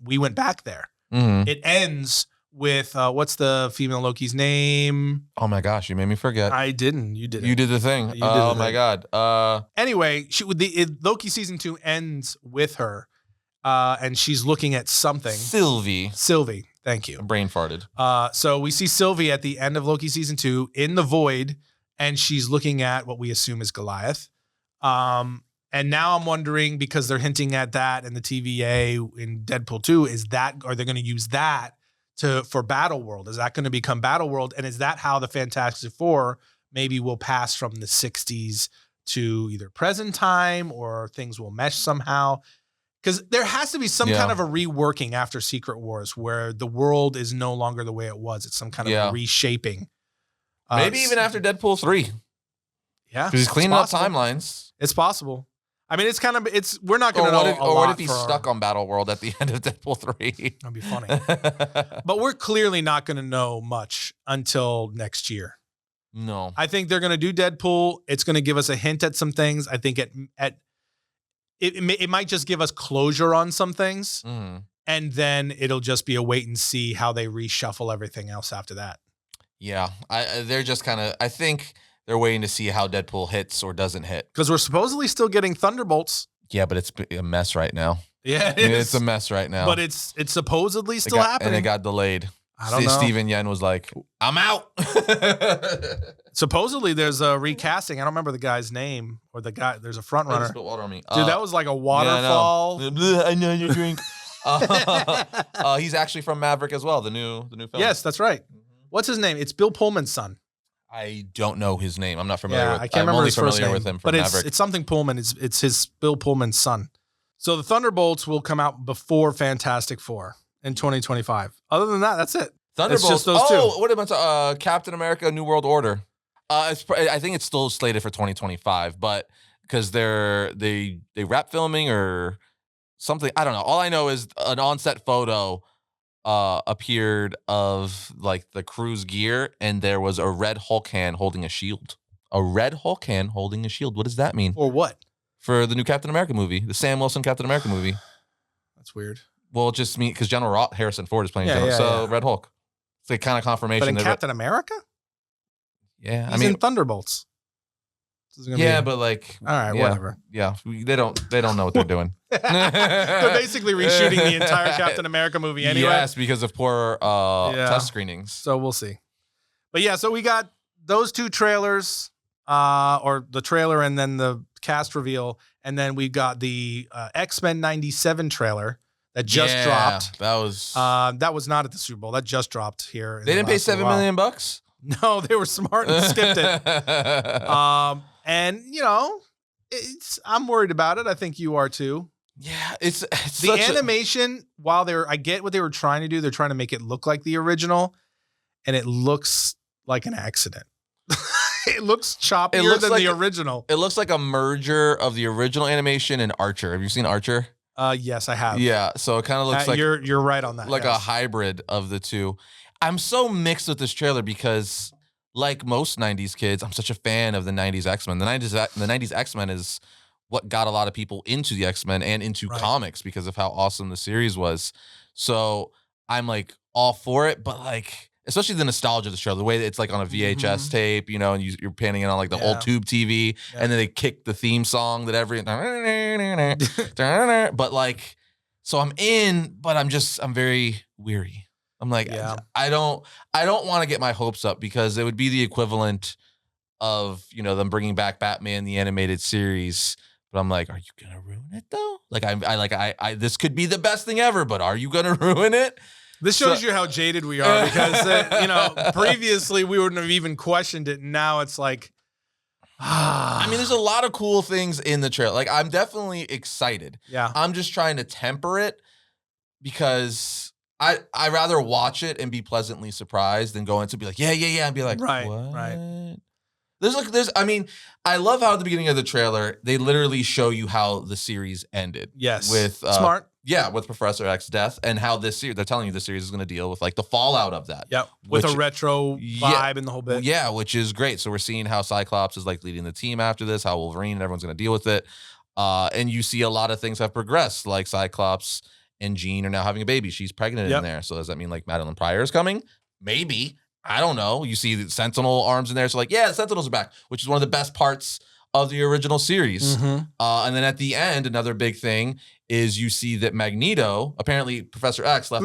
we went back there. Mm-hmm. It ends with what's the female Loki's name? Oh my gosh, you made me forget. I didn't. You did it. You did the thing. My god. Anyway, Loki season 2 ends with her, and she's looking at something. Sylvie. Thank you. Brain farted. So we see Sylvie at the end of Loki season 2 in the Void, and she's looking at what we assume is Goliath. And now I'm wondering, because they're hinting at that in the TVA in Deadpool 2, are they going to use that for Battle World? Is that going to become Battle World? And is that how the Fantastic Four maybe will pass from the 60s to either present time, or things will mesh somehow? Because there has to be some kind of a reworking after Secret Wars where the world is no longer the way it was. It's some kind of a reshaping. Maybe even after Deadpool 3. Yeah. Because he's cleaning up timelines. It's possible. I mean, we're not going to know. Or what if he's stuck on Battle World at the end of Deadpool 3? That'd be funny. But we're clearly not going to know much until next year. No. I think they're going to do Deadpool. It's going to give us a hint at some things. I think it might just give us closure on some things. Mm. And then it'll just be a wait and see how they reshuffle everything else after that. Yeah. They're just kind of, I think they're waiting to see how Deadpool hits or doesn't hit. Because we're supposedly still getting Thunderbolts. Yeah, but it's a mess right now. Yeah, it's a mess right now. But it's supposedly still happening. And it got delayed. I don't know. Steven Yeun was like, I'm out. Supposedly there's a recasting. I don't remember the guy's name, or the guy. There's a front runner. Spilled water on me. Dude, that was like a waterfall. Yeah, I know your drink. He's actually from Maverick as well, the new film. Yes, that's right. What's his name? It's Bill Pullman's son. I don't know his name. I'm not familiar with him. I can't remember his first name. With him from Maverick. It's something Pullman. It's his Bill Pullman's son. So the Thunderbolts will come out before Fantastic Four in 2025. Other than that, that's it. Thunderbolts. It's just those two. What about Captain America: New World Order? I think it's still slated for 2025, but because they wrap filming or something. I don't know. All I know is an on-set photo appeared of like the crew's gear, and there was a red Hulk hand holding a shield. A red Hulk hand holding a shield. What does that mean? Or what? For the new Captain America movie, the Sam Wilson Captain America movie. That's weird. Well, it just means because General Harrison Ford is playing Red Hulk. It's like kind of confirmation. But in Captain America? Yeah, he's in Thunderbolts. But like, all right, whatever. Yeah, they don't know what they're doing. They're basically reshooting the entire Captain America movie anyway. Yes, because of poor test screenings. So we'll see. But yeah, so we got those two trailers, or the trailer and then the cast reveal, and then we got the X-Men 97 trailer that just dropped. That was not at the Super Bowl. That just dropped here. They didn't pay $7 million? No, they were smart and skipped it. And I'm worried about it. I think you are too. Yeah, it's the animation. While I get what they were trying to do. They're trying to make it look like the original. and it looks like an accident. It looks choppier than the original. It looks like a merger of the original animation and Archer. Have you seen Archer? Yes, I have. Yeah, so it kind of looks like you're right on that. Like a hybrid of the two. I'm so mixed with this trailer because, like most '90s kids, I'm such a fan of the '90s X-Men. The '90s X-Men is what got a lot of people into the X-Men and into comics because of how awesome the series was. So I'm like all for it, but like especially the nostalgia of the trailer, the way that it's like on a VHS tape, you know, and you're panning in on like the old tube TV, and then they kick the theme song that but like, so I'm in, but I'm very weary. I'm like, I don't want to get my hopes up because it would be the equivalent of, you know, them bringing back Batman the animated series. But I'm like, are you gonna ruin it though? Like I this could be the best thing ever, but are you gonna ruin it? This shows you how jaded we are because, you know, previously we wouldn't have even questioned it. And now it's like, I mean, there's a lot of cool things in the trailer. Like, I'm definitely excited. Yeah. I'm just trying to temper it because I rather watch it and be pleasantly surprised than go into be like, yeah, and be like, what? I mean, I love how at the beginning of the trailer, they literally show you how the series ended. Yes. With smart. Yeah, with Professor X's death and how this series, they're telling you this series is going to deal with like the fallout of that. Yep. With a retro vibe and the whole bit. Yeah, which is great. So we're seeing how Cyclops is like leading the team after this, how Wolverine and everyone's going to deal with it. And you see a lot of things have progressed, like Cyclops and Jean are now having a baby. She's pregnant in there. So does that mean like Madeline Pryor is coming? Maybe. I don't know. You see the Sentinel arms in there. So like, yeah, the Sentinels are back, which is one of the best parts of the original series. And then at the end, another big thing is you see that Magneto, apparently Professor X left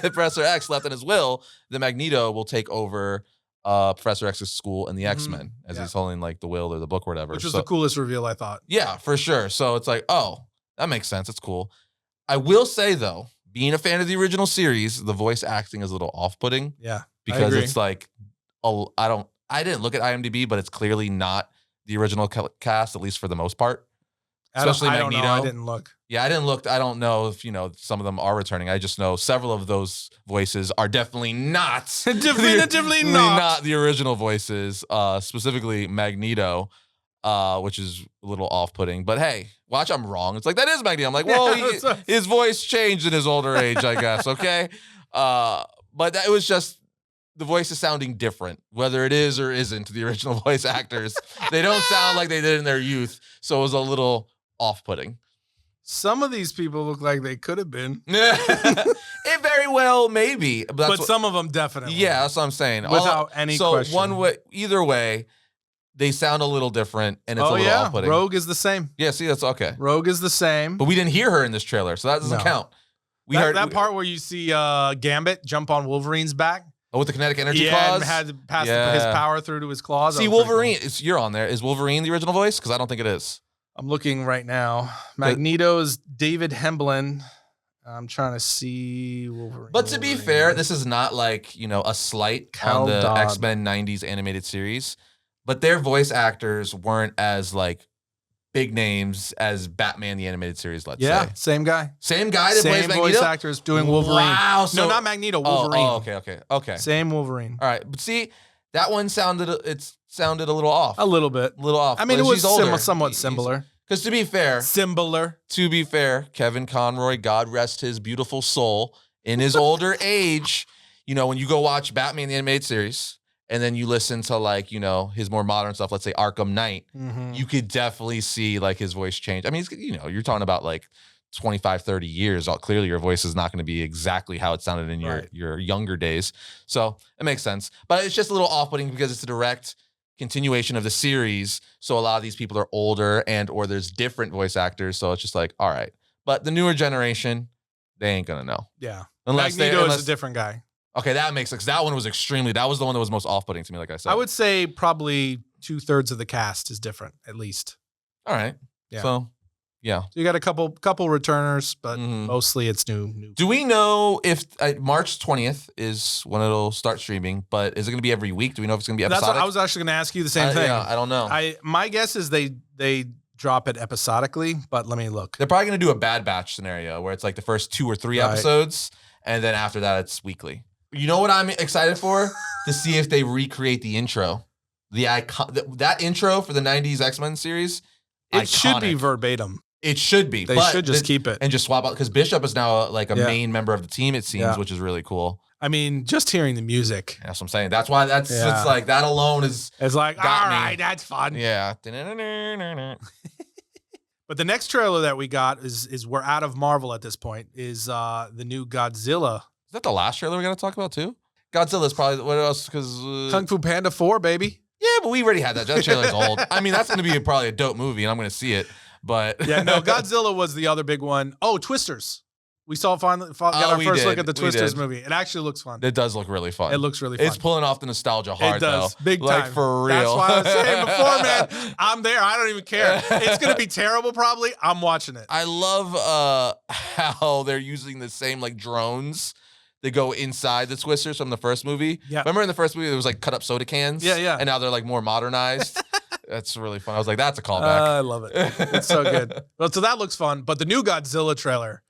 Professor X left in his will that Magneto will take over Professor X's school and the X-Men as he's holding like the will or the book or whatever. Which was the coolest reveal, I thought. Yeah, for sure. So it's like, oh, that makes sense. It's cool. I will say though, being a fan of the original series, the voice acting is a little off-putting. Yeah, because it's like, I didn't look at IMDb, but it's clearly not the original cast, at least for the most part. Especially Magneto. Don't know. I didn't look. Yeah, I didn't look. I don't know if, you know, some of them are returning. I just know several of those voices are definitely not. Definitively not the original voices, specifically Magneto, which is a little off-putting. But hey, watch, I'm wrong. It's like, that is Magneto. I'm like, well, his voice changed in his older age, I guess, okay? But it was just, the voice is sounding different, whether it is or isn't the original voice actors. They don't sound like they did in their youth, so it was a little off-putting. Some of these people look like they could have been. It very well maybe, but some of them definitely. Yeah, that's what I'm saying. Without any question. So either way, they sound a little different, and it's a little off-putting. Rogue is the same. Yeah, see, that's okay. Rogue is the same. But we didn't hear her in this trailer, so that doesn't count. We heard that part where you see Gambit jump on Wolverine's back. Oh, with the kinetic energy claws? And had to pass his power through to his claws. See, Wolverine, you're on there. Is Wolverine the original voice? Because I don't think it is. I'm looking right now. Magneto is David Hemblin. I'm trying to see Wolverine. But to be fair, this is not like, you know, a slight on the X-Men 90s animated series. But their voice actors weren't as like big names as Batman the animated series, let's say. Yeah, same guy. Same guy that plays Magneto? Same voice actors doing Wolverine. Wow. So, no, not Magneto, Wolverine. Okay. Same Wolverine. All right. But see, that one sounded a little off. A little bit. A little off. I mean, it was somewhat similar. Because to be fair, Kevin Conroy, God rest his beautiful soul, in his older age, you know, when you go watch Batman the animated series, and then you listen to like, you know, his more modern stuff, let's say Arkham Knight, you could definitely see like his voice change. I mean, you know, you're talking about like 25, 30 years. Clearly your voice is not going to be exactly how it sounded in your younger days. So it makes sense. But it's just a little off-putting because it's a direct continuation of the series. So a lot of these people are older or there's different voice actors. So it's just like, all right. But the newer generation, they ain't going to know. Yeah. Unless Magneto is a different guy. Okay, that makes sense. That one was that was the one that was most off-putting to me, like I said. I would say probably 2/3 of the cast is different, at least. All right. Yeah. So, yeah. So you got a couple returners, but mostly it's new. Do we know if March 20th is when it'll start streaming, but is it going to be every week? Do we know if it's going to be episodic? That's what I was actually going to ask you the same thing. Yeah, I don't know. My guess is they drop it episodically, but let me look. They're probably going to do a Bad Batch scenario where it's like the first 2 or 3 episodes, and then after that it's weekly. You know what I'm excited for? To see if they recreate the intro. That intro for the 90s X-Men series. It iconic. should be verbatim. It should be. They should just keep it. And just swap out. Because Bishop is now like a main member of the team, it seems, which is really cool. I mean, just hearing the music. That's what I'm saying. That's why it's like that alone is. It's like, all right, that's fun. Yeah. But the next trailer that we got is we're out of Marvel at this point, is the new Godzilla. Is that the last trailer we're going to talk about too? Godzilla's probably, what else? Because Kung Fu Panda 4, baby. Yeah, but we already had that. That trailer's old. I mean, that's going to be probably a dope movie, and I'm going to see it. But yeah, no, Godzilla was the other big one. Oh, Twisters. We got our first look at the Twisters movie. It actually looks fun. It does look really fun. It looks really fun. It's pulling off the nostalgia hard, it does. though. Big like, time. for real. That's why I was saying before, man, I'm there. I don't even care. It's going to be terrible, probably. I'm watching it. I love how they're using the same, like, drones. They go inside the Twisters from the first movie. Yeah. Remember in the first movie, there was, like, cut-up soda cans? Yeah. And now they're, like, more modernized. That's really fun. I was like, that's a callback. I love it. It's so good. Well, so that looks fun. But the new Godzilla trailer,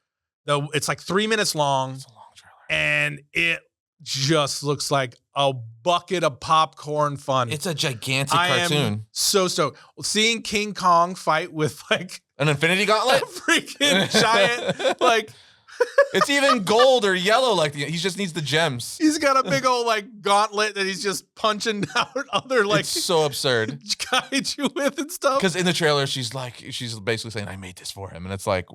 though, it's like 3 minutes long. It's a long trailer. And it just looks like a bucket of popcorn fun. It's a gigantic cartoon. Am so stoked. Seeing King Kong fight with like an infinity gauntlet? A freaking giant, like it's even gold or yellow, like he just needs the gems. He's got a big old like gauntlet that he's just punching out other like it's so absurd kaiju with and stuff. Because in the trailer, she's basically saying, "I made this for him," and it's like,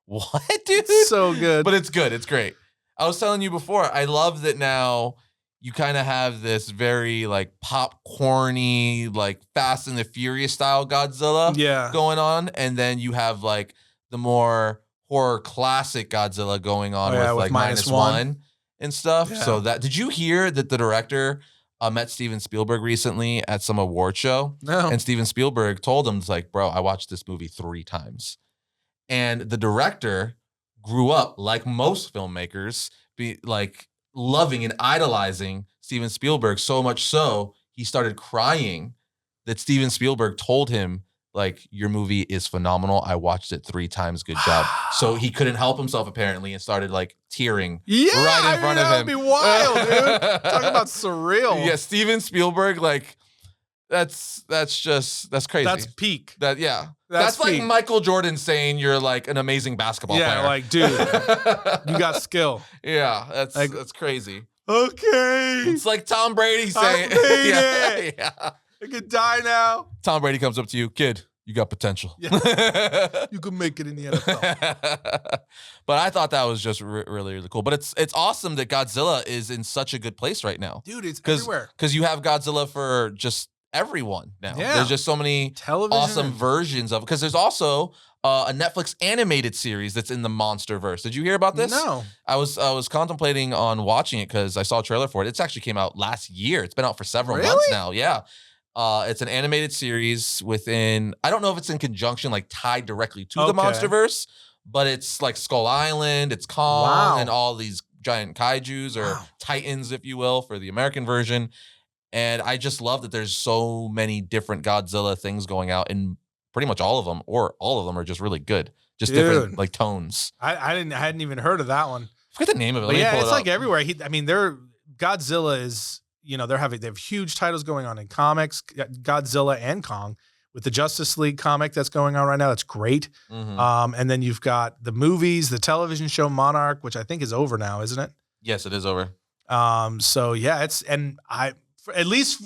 what, dude? It's so good, but it's good. It's great. I was telling you before, I love that now you kind of have this very like popcorny, like Fast and the Furious style Godzilla going on, and then you have like the more horror classic Godzilla going on with like -1 and stuff. Yeah. So did you hear that the director met Steven Spielberg recently at some award show? No. And Steven Spielberg told him, it's like, bro, I watched this movie 3 times. And the director grew up like most filmmakers, loving and idolizing Steven Spielberg so much so he started crying that Steven Spielberg told him, like, your movie is phenomenal. I watched it 3 times. Good job. So he couldn't help himself apparently and started like tearing right in front of him. That would be wild, dude. Talk about surreal. Yeah, Steven Spielberg, like that's crazy. That's peak. That's like Michael Jordan saying you're like an amazing basketball player. Yeah, like, dude, you got skill. Yeah, that's crazy. Okay. It's like Tom Brady saying, yeah. I could die now. Tom Brady comes up to you, kid, you got potential. Yeah. You could make it in the NFL. But I thought that was just really, really cool. But it's awesome that Godzilla is in such a good place right now. Dude, it's everywhere. Because you have Godzilla for just everyone now. Yeah. There's just so many awesome versions of it. Because there's also a Netflix animated series that's in the MonsterVerse. Did you hear about this? No. I was contemplating on watching it because I saw a trailer for it. It's actually came out last year. It's been out for several months now. Yeah. It's an animated series within, I don't know if it's in conjunction, like tied directly to the MonsterVerse, but it's like Skull Island, it's Kong, and all these giant kaijus or titans, if you will, for the American version. And I just love that there's so many different Godzilla things going out, and pretty much all of them, or all of them, are just really good. Just different like tones. I hadn't even heard of that one. I forget the name of it. But yeah, it's like everywhere. Godzilla is, they have huge titles going on in comics, Godzilla and Kong, with the Justice League comic that's going on right now. That's great. Mm-hmm. And then you've got the movies, the television show Monarch, which I think is over now, isn't it? Yes, it is over. So yeah, at least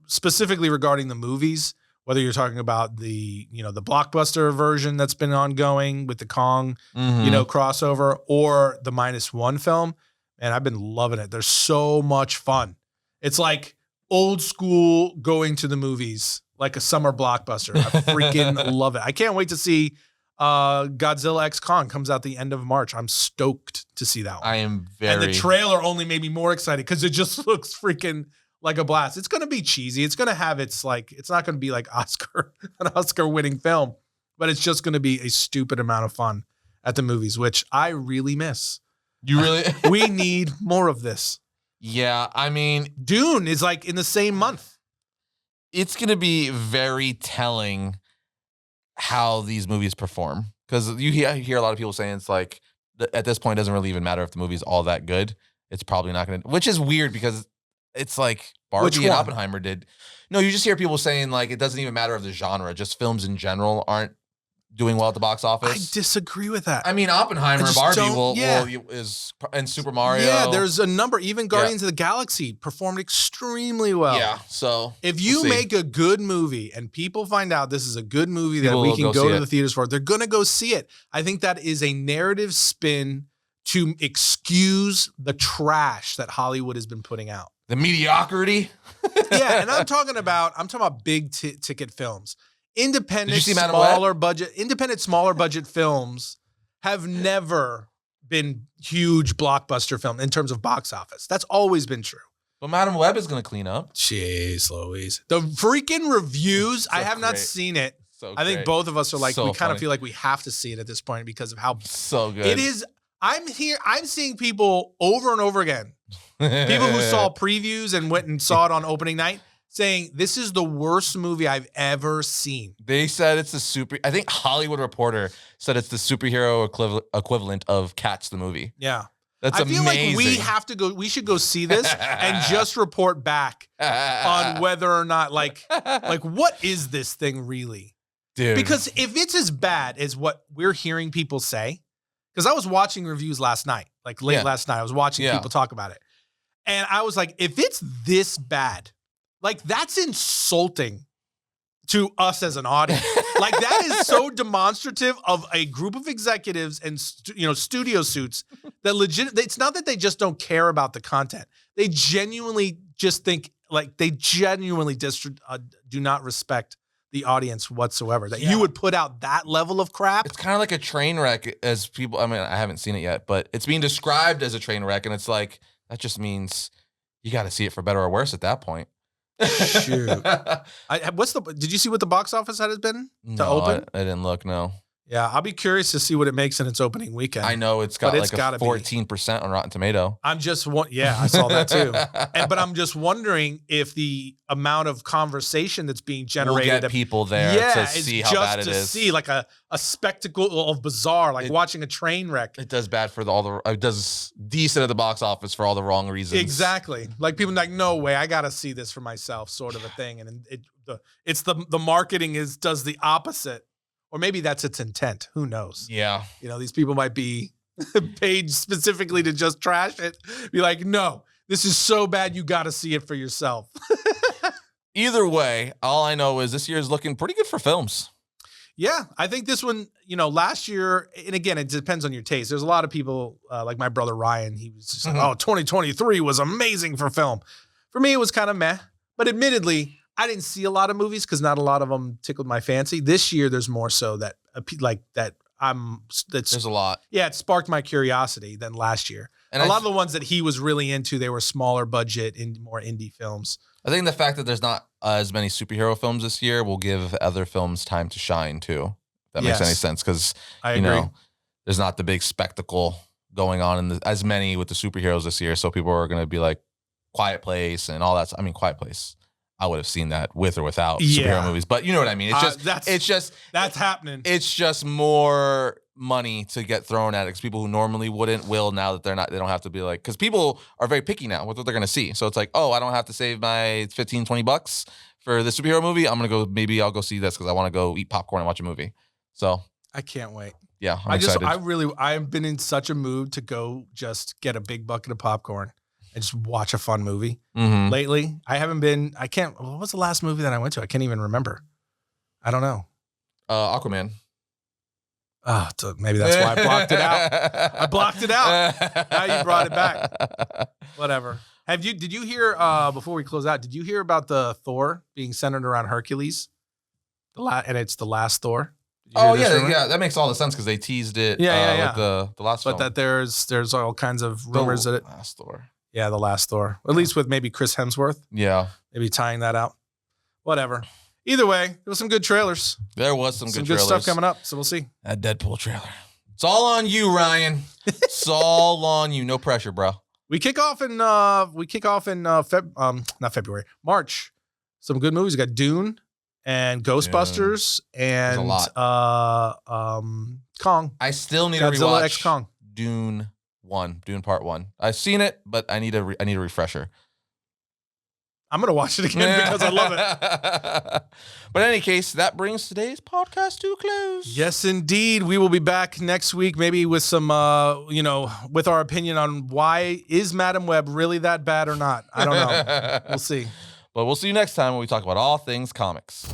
specifically regarding the movies, whether you're talking about the blockbuster version that's been ongoing with the Kong, crossover, or the -1 film, and I've been loving it. They're so much fun. It's like old school going to the movies, like a summer blockbuster. I freaking love it. I can't wait to see Godzilla X Kong comes out the end of March. I'm stoked to see that one. I am very. And the trailer only made me more excited because it just looks freaking like a blast. It's going to be cheesy. It's going to have it's not going to be like an Oscar winning film, but it's just going to be a stupid amount of fun at the movies, which I really miss. You really? We need more of this. Yeah, I mean, Dune is like in the same month. It's going to be very telling how these movies perform, because you hear a lot of people saying it's like at this point it doesn't really even matter if the movie's all that good. it's probably not going to, which is weird because it's like Barbie and Oppenheimer did. No, you just hear people saying like it doesn't even matter of the genre, just films in general aren't doing well at the box office. I disagree with that. I mean, Oppenheimer and Barbie is and Super Mario. Yeah, there's a number. Even Guardians of the Galaxy performed extremely well. Yeah, so if you make a good movie and people find out this is a good movie that we can go to the theaters for, they're gonna go see it. I think that is a narrative spin to excuse the trash that Hollywood has been putting out. The mediocrity. Yeah, and I'm talking about big ticket films. Independent, smaller budget films have never been huge blockbuster film in terms of box office. That's always been true. But Madam Web is going to clean up. Jeez Louise. The freaking reviews, so I have not seen it. So I think both of us are like, we kind of feel like we have to see it at this point because of how so good it is. I'm seeing people over and over again. People who saw previews and went and saw it on opening night saying this is the worst movie I've ever seen. They said it's I think Hollywood Reporter said it's the superhero equivalent of Cats the movie. Yeah. That's amazing. I feel like we should go see this and just report back on whether or not like what is this thing really? Dude. Because if it's as bad as what we're hearing people say, because I was watching reviews last night, like late last night, I was watching people talk about it. And I was like, if it's this bad, like that's insulting to us as an audience. Like that is so demonstrative of a group of executives and studio suits that it's not that they just don't care about the content. They genuinely just think like they genuinely do not respect the audience whatsoever. That you would put out that level of crap. It's kind of like a train wreck as people. I mean, I haven't seen it yet, but it's being described as a train wreck, and it's like that just means you got to see it for better or worse at that point. Shoot. Did you see what the box office has been to open? I didn't look, no. Yeah, I'll be curious to see what it makes in its opening weekend. I know it's got like a 14% on Rotten Tomato. I saw that too. But I'm just wondering if the amount of conversation that's being generated, will get people there to see how bad it is. To see like a spectacle of bizarre, like watching a train wreck. It does bad for it does decent at the box office for all the wrong reasons. Exactly. Like people are like, no way, I gotta see this for myself, sort of a thing. And it's the marketing does the opposite. Or maybe that's its intent. Who knows? Yeah. These people might be paid specifically to just trash it. Be like, no, this is so bad, you got to see it for yourself. Either way, all I know is this year is looking pretty good for films. Yeah, I think this one, last year, and again, it depends on your taste. There's a lot of people, like my brother Ryan, he was just like, 2023 was amazing for film. For me, it was kind of meh. But admittedly, I didn't see a lot of movies because not a lot of them tickled my fancy. This year, there's more so that there's a lot. Yeah, it sparked my curiosity than last year. And a lot of the ones that he was really into, they were smaller budget and more indie films. I think the fact that there's not as many superhero films this year will give other films time to shine too. If that makes any sense, because there's not the big spectacle going on as many with the superheroes this year. So people are going to be like Quiet Place and all that. I mean, Quiet Place, I would have seen that with or without superhero movies, but you know what I mean? That's happening. It's just more money to get thrown at it because people who normally will now that they don't have to be like, because people are very picky now with what they're going to see. So it's like, oh, I don't have to save my $15-20 for the superhero movie. Maybe I'll go see this because I want to go eat popcorn and watch a movie. So I can't wait. Yeah. I've been in such a mood to go just get a big bucket of popcorn and just watch a fun movie. Mm-hmm. Lately, what was the last movie that I went to? I can't even remember. I don't know. Aquaman. Oh, maybe that's why I blocked it out. I blocked it out. Now you brought it back. Whatever. Did you hear, before we close out, did you hear about the Thor being centered around Hercules? And it's the last Thor? Yeah. That makes all the sense because they teased it with the last film. But that there's all kinds of rumors that last Thor. Yeah, the last Thor. At least with maybe Chris Hemsworth. Yeah. Maybe tying that out. Whatever. Either way, there was some good trailers. There was some good trailers. Stuff coming up, so we'll see. That Deadpool trailer. It's all on you, Ryan. It's all on you. No pressure, bro. We kick off in not February, March. Some good movies. We got Dune and Ghostbusters and a lot. Kong. I still need Godzilla to rewatch X Kong. Dune 1, Dune Part 1. I've seen it, but I need a refresher. I'm going to watch it again because I love it. But in any case, that brings today's podcast to a close. Yes, indeed. We will be back next week, maybe with some, with our opinion on why is Madam Web really that bad or not. I don't know. We'll see. But we'll see you next time when we talk about all things comics.